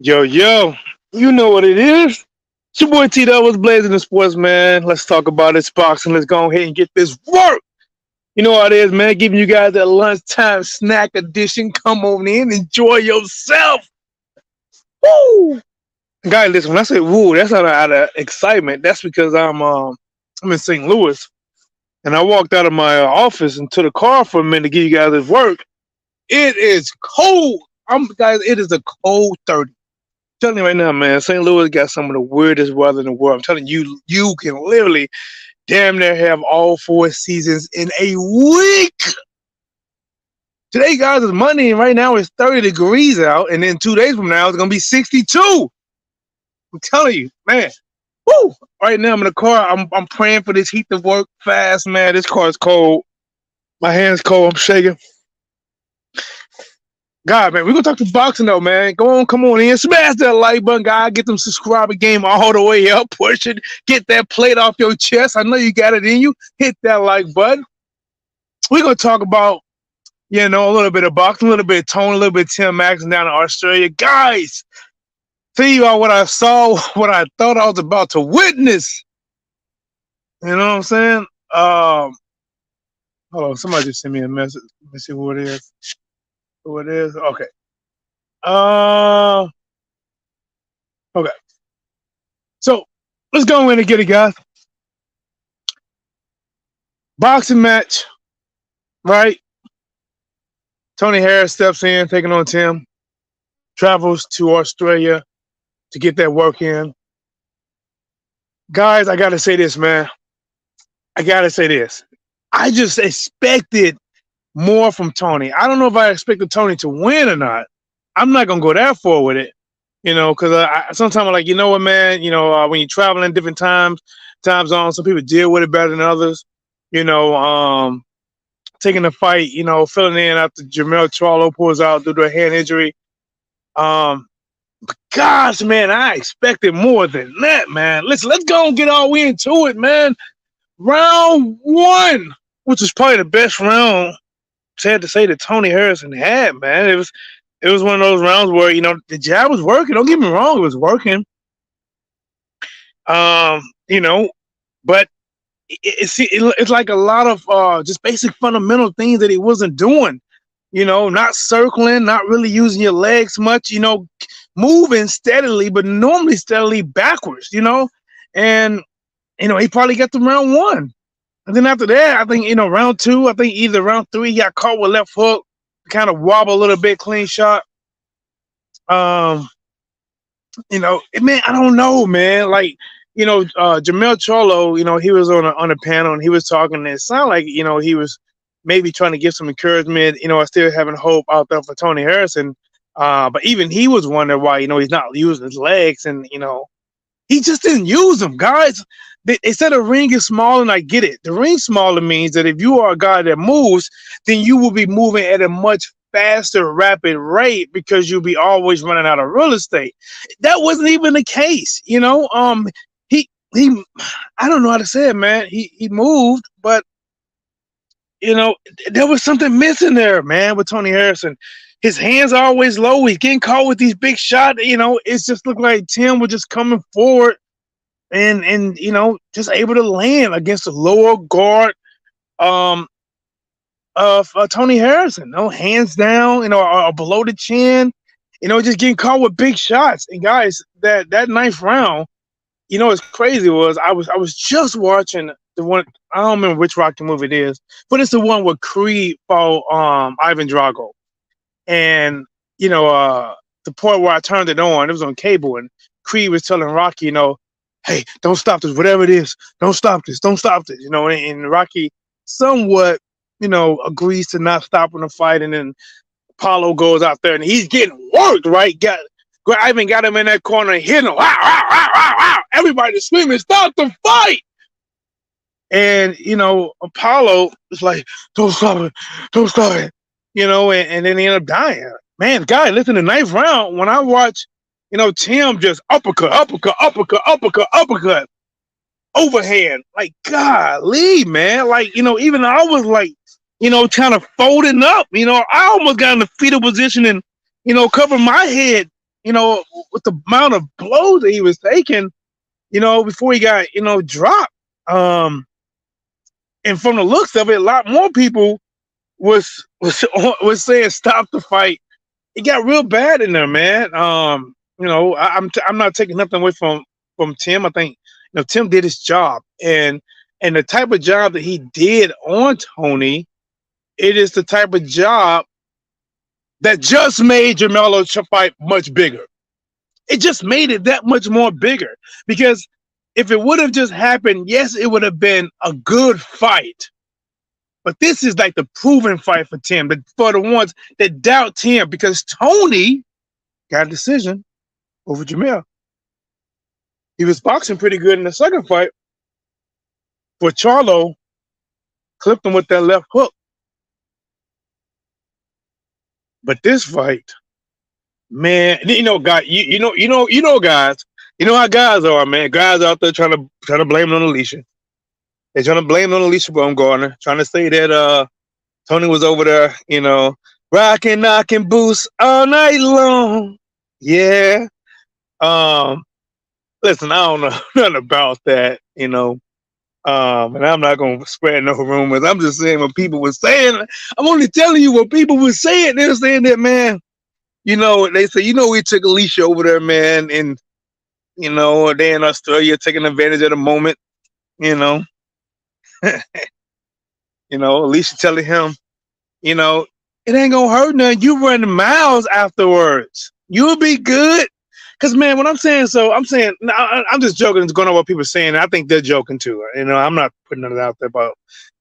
Yo, yo, you know what it is. It's your boy T Doubles Blazing the Sports, man. Let's talk about this boxing. Let's go ahead and get this work. You know what it is, man. Giving you guys that lunchtime snack edition. Come on in, enjoy yourself. Woo! Guys, listen, when I say woo, that's not out of excitement. That's because I'm in St. Louis. And I walked out of my office into the car for a minute to give you guys this work. It is cold. Guys, it is a cold 30. Telling you right now, man, St. Louis got some of the weirdest weather in the world. I'm telling you, you can literally damn near have all four seasons in a week. Today, guys, is Monday, and right now it's 30 degrees out, and then 2 days from now it's gonna be 62. I'm telling you, man. Woo! Right now I'm in the car. I'm praying for this heat to work fast, man. This car is cold. My hands cold. I'm shaking. God, man, we're gonna talk to boxing though, man. Go on, come on in, smash that like button, guy. Get them subscriber game all the way up, push it, get that plate off your chest. I know you got it in you. Hit that like button. We're gonna talk about, a little bit of boxing, a little bit of Tony, a little bit of Tim Maxson down in Australia. Guys, tell you all what I saw, what I thought I was about to witness. You know what I'm saying? Hold on, somebody just sent me a message. Let me see who it is. Who it is? Okay. Okay. So let's go in and get it, guys. Boxing match, right? Tony Harris steps in, taking on Tim. Travels to Australia to get that work in. Guys, I gotta say this, man. I gotta say this. I just expected more from Tony. I don't know if I expected Tony to win or not. I'm not gonna go that far with it, because sometimes I'm like, you know what, man. When you're traveling different time zones, some people deal with it better than others. Taking the fight, filling in after Charlo pulls out due to a hand injury. Gosh, man, I expected more than that, man. Let's go and get all into it, man. Round one, which is probably the best round, sad to say, that Tony Harrison had, man. It was one of those rounds where, the jab was working. Don't get me wrong, it was working. But it's like a lot of just basic fundamental things that he wasn't doing. Not circling, not really using your legs much, moving steadily, but normally steadily backwards, and, he probably got to round one. And then after that, I think, round two, I think either round three, he got caught with left hook, kind of wobble a little bit, clean shot. Man, I don't know, man. Like, Jamel Charlo, he was on a panel and he was talking, and it sounded like, he was maybe trying to give some encouragement, I still having hope out there for Tony Harrison. But even he was wondering why, he's not using his legs, and, he just didn't use them, guys. They said the ring is small, and I get it. The ring smaller means that if you are a guy that moves, then you will be moving at a much faster, rapid rate because you'll be always running out of real estate. That wasn't even the case, he I don't know how to say it, man. He moved, but there was something missing there, man, with Tony Harrison. His hands are always low. He's getting caught with these big shots. It's just looked like Tim was just coming forward and just able to land against the lower guard of Tony Harrison. No hands down, or below the chin. Just getting caught with big shots. And guys, that ninth round, what's crazy was I was just watching the one. I don't remember which Rocky movie it is, but it's the one where Creed fought Ivan Drago. And, the point where I turned it on, it was on cable, and Creed was telling Rocky, hey, don't stop this, whatever it is, don't stop this, and Rocky somewhat, agrees to not stopping the fight, and then Apollo goes out there, and he's getting worked, right? Ivan got him in that corner and hit him, wow, wow, wow, wow, wow. Everybody screaming, stop the fight! And, Apollo was like, don't stop it, and then he ended up dying. Man, guy, listen, the ninth round, when I watch, Tim just uppercut, overhand, like, golly, man. Like, even I was like, kind of folding up, I almost got in the fetal position and, covered my head you know, with the amount of blows that he was taking, you know, before he got, you know, dropped. Um, and from the looks of it, a lot more people was was saying stop the fight. It got real bad in there, man. You know, I'm not taking nothing away from Tim. I think you know Tim did his job, and the type of job that he did on Tony, it is the type of job that just made Jamelo's fight much bigger. It just made it that much more bigger because if it would have just happened, yes, it would have been a good fight. But this is like the proven fight for Tim, for the ones that doubt Tim, because Tony got a decision over Jamel. He was boxing pretty good in the second fight, but Charlo clipped him with that left hook. But this fight, man, you know, guys, guys, you know how guys are, man. Guys out there trying to blame it on Alicia. They're trying to blame it on Alicia Baumgartner, trying to say that Tony was over there, you know, rocking, knocking boots all night long. Yeah. Um, Listen, I don't know nothing about that, you know. And I'm not gonna spread no rumors. I'm just saying what people were saying. I'm only telling you what people were saying. They're saying that, man, you know, they say, you know, we took Alicia over there, man, and you know, they in Australia taking advantage of the moment, you know. You know, Alicia telling him, you know, it ain't gonna hurt nothing. You run miles afterwards. You'll be good. Cause man, when I'm saying so, I'm saying I'm just joking. It's going on what people are saying. I think they're joking too. You know, I'm not putting it out there about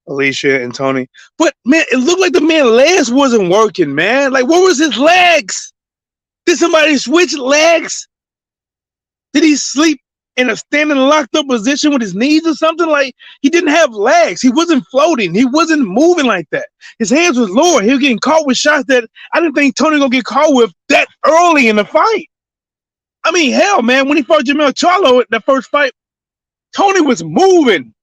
Alicia and Tony. But man, it looked like the man's legs wasn't working, man. Like, what was his legs? Did somebody switch legs? Did he sleep in a standing locked up position with his knees or something? Like, he didn't have legs. He wasn't floating. He wasn't moving like that. His hands was lower. He was getting caught with shots that I didn't think Tony gonna get caught with that early in the fight. I mean, hell, man, when he fought Jamel Charlo at the first fight, Tony was moving.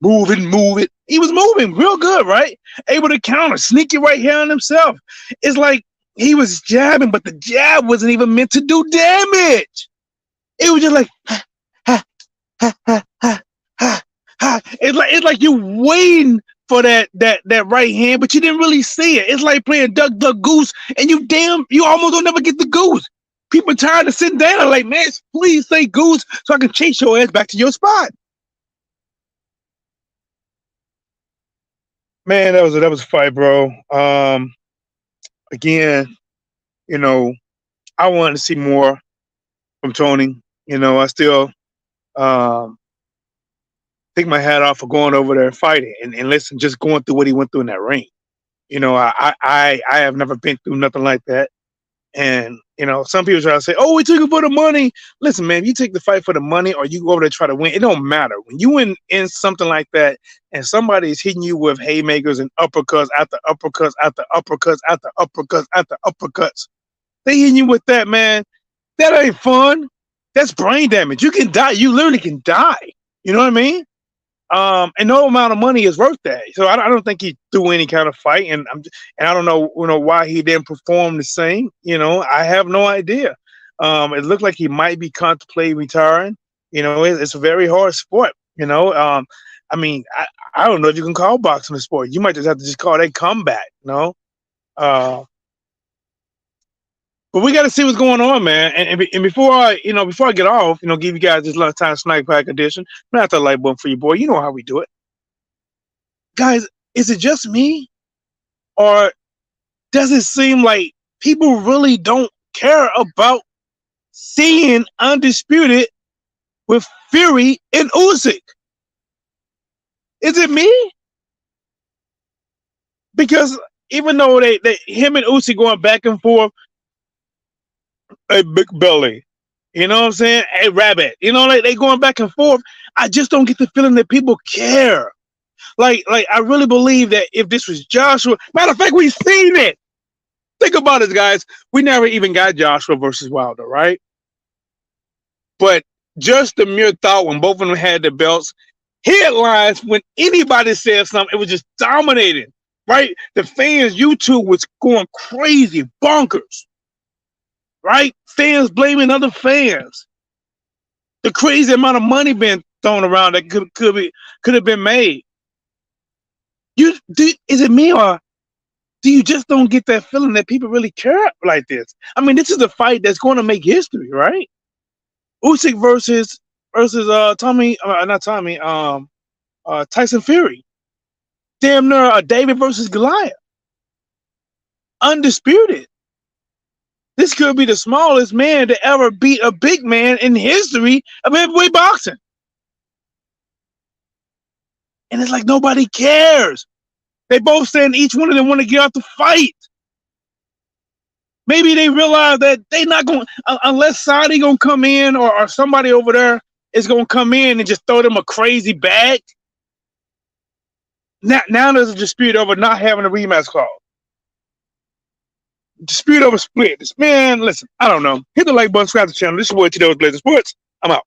He was moving real good, right? Able to counter, sneaky right here on himself. It's like he was jabbing, but the jab wasn't even meant to do damage. It was just like, ha, ha, ha, ha, ha, ha, ha. It's like you're waiting for that right hand, but you didn't really see it. It's like playing duck, duck, goose, and you almost don't never get the goose. People tired of sitting down, like, man, please say goose so I can chase your ass back to your spot. Man, that was a fight, bro. Again, you know, I wanted to see more from Tony. You know, I still um, take my hat off for going over there and fighting and listen, just going through what he went through in that ring. You know, I have never been through nothing like that. And you know, some people try to say, "Oh, we took it for the money." Listen, man, if you take the fight for the money, or you go over there to try to win, it don't matter. When you in something like that, and somebody is hitting you with haymakers and uppercuts after uppercuts after uppercuts after uppercuts after uppercuts, they hitting you with that, man. That ain't fun. That's brain damage. You can die. You literally can die. You know what I mean? And no amount of money is worth that. So I don't think he threw any kind of fight, and I don't know, you know, why he didn't perform the same. You know, I have no idea. It looked like he might be contemplating retiring. You know, it's a very hard sport. You know, I mean, I don't know if you can call boxing a sport. You might just have to just call it combat. You know, uh, but we got to see what's going on, man. And before I get off, you know, give you guys this lunchtime snack pack edition. I'm gonna have to light button for you, boy. You know how we do it, guys. Is it just me, or does it seem like people really don't care about seeing undisputed with Fury and Usyk? Is it me? Because even though him and Usyk going back and forth, a big belly. You know what I'm saying? A rabbit. You know, like they going back and forth. I just don't get the feeling that people care. Like I really believe that if this was Joshua, matter of fact, we've seen it. Think about it, guys. We never even got Joshua versus Wilder, right? But just the mere thought when both of them had the belts, headlines, when anybody said something, it was just dominating, right? The fans, YouTube was going crazy, bonkers. right? Fans blaming other fans. The crazy amount of money being thrown around that could have been made. Is it me, or do you just don't get that feeling that people really care like this? I mean, this is a fight that's going to make history, right? Usyk versus Tommy, not Tommy, Tyson Fury. Damn near David versus Goliath. Undisputed. This could be the smallest man to ever beat a big man in history of heavyweight boxing. And it's like nobody cares. They both saying each one of them want to get out the fight. Maybe they realize that they not going, unless Saudi going to come in, or somebody over there is going to come in and just throw them a crazy bag. Now there's a dispute over not having a rematch clause. Dispute over split. Man, listen, I don't know. Hit the like button, subscribe to the channel. This is your boy Tszyu Blazing Sports. I'm out.